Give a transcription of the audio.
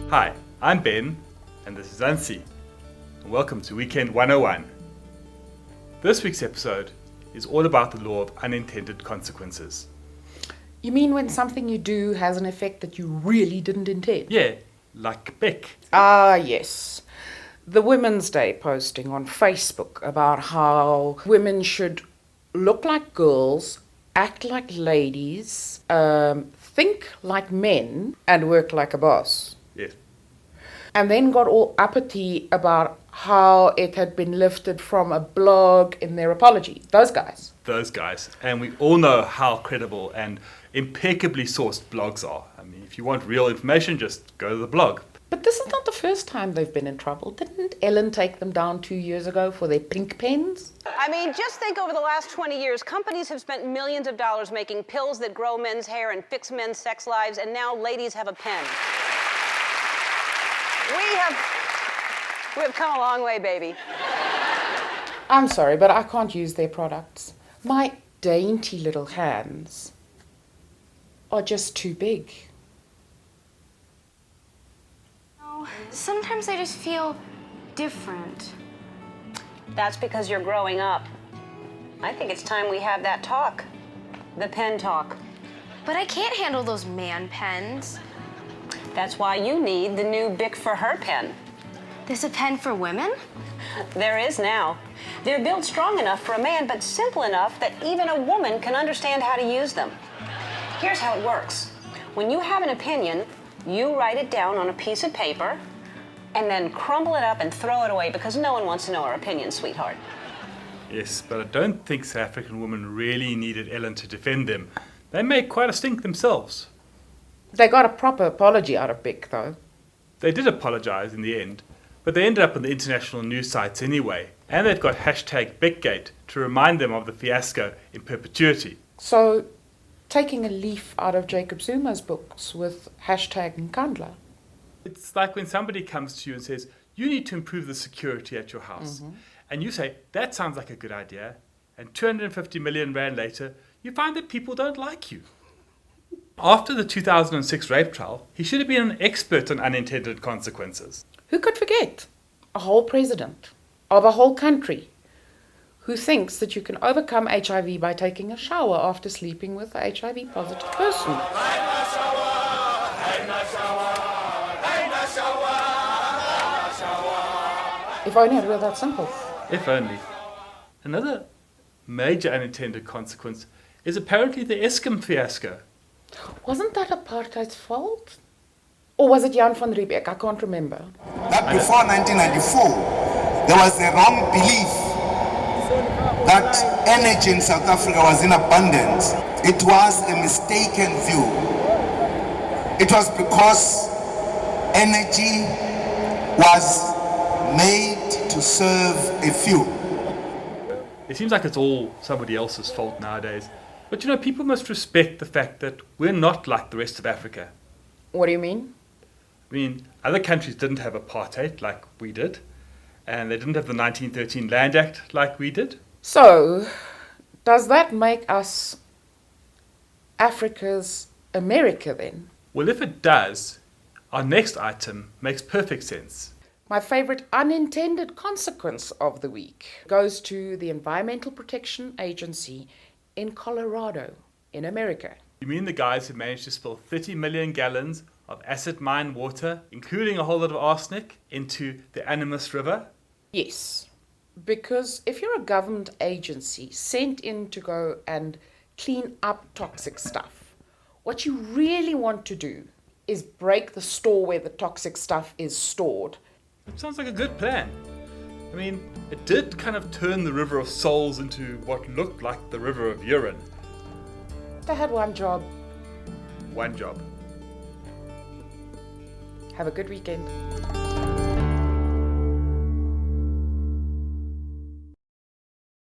Hi, I'm Ben, and this is Ansi, and welcome to Weekend 101. This week's episode is all about the law of unintended consequences. You mean when something you do has an effect that you really didn't intend? Yeah, like Beck. Ah, yes. The Women's Day posting on Facebook about how women should look like girls, act like ladies, think like men, and work like a boss. Yes. And then got all uppity about how it had been lifted from a blog in their apology. Those guys. And we all know how credible and impeccably sourced blogs are. I mean, if you want real information, just go to the blog. But this is not the first time they've been in trouble. Didn't Ellen take them down 2 years ago for their pink pens? I mean, just think over the last 20 years, companies have spent millions of dollars making pills that grow men's hair and fix men's sex lives, and now ladies have a pen. We have come a long way, baby. I'm sorry, but I can't use their products. My dainty little hands are just too big. Sometimes I just feel different. That's because you're growing up. I think it's time we have that talk. The pen talk. But I can't handle those man pens. That's why you need the new Bic for Her pen. There's a pen for women? There is now. They're built strong enough for a man, but simple enough that even a woman can understand how to use them. Here's how it works. When you have an opinion, you write it down on a piece of paper and then crumble it up and throw it away because no one wants to know our opinion, sweetheart. Yes, but I don't think South African women really needed Ellen to defend them. They made quite a stink themselves. They got a proper apology out of Bic, though. They did apologise in the end, but they ended up on the international news sites anyway, and they've got hashtag Beckgate to remind them of the fiasco in perpetuity. So, taking a leaf out of Jacob Zuma's books with hashtag Nkandla. It's like when somebody comes to you and says, you need to improve the security at your house. Mm-hmm. And you say, that sounds like a good idea. And 250 million rand later, you find that people don't like you. After the 2006 rape trial, he should have been an expert on unintended consequences. Who could forget? A whole president of a whole country who thinks that you can overcome HIV by taking a shower after sleeping with a HIV-positive person. If only it were that simple. If only. Another major unintended consequence is apparently the Eskom fiasco. Wasn't that apartheid's fault? Or was it Jan van Riebeeck? I can't remember. That before 1994, there was a wrong belief that energy in South Africa was in abundance. It was a mistaken view. It was because energy was made to serve a few. It seems like it's all somebody else's fault nowadays. But you know, people must respect the fact that we're not like the rest of Africa. What do you mean? I mean, other countries didn't have apartheid like we did, and they didn't have the 1913 Land Act like we did. So, does that make us Africa's America then? Well, if it does, our next item makes perfect sense. My favorite unintended consequence of the week goes to the Environmental Protection Agency in Colorado, in America. You mean the guys who managed to spill 30 million gallons of acid mine water, including a whole lot of arsenic, into the Animus River? Yes, because if you're a government agency sent in to go and clean up toxic stuff, what you really want to do is break the store where the toxic stuff is stored. It sounds like a good plan. I mean, it did kind of turn the River of Souls into what looked like the River of Urine. They had one job. One job. Have a good weekend.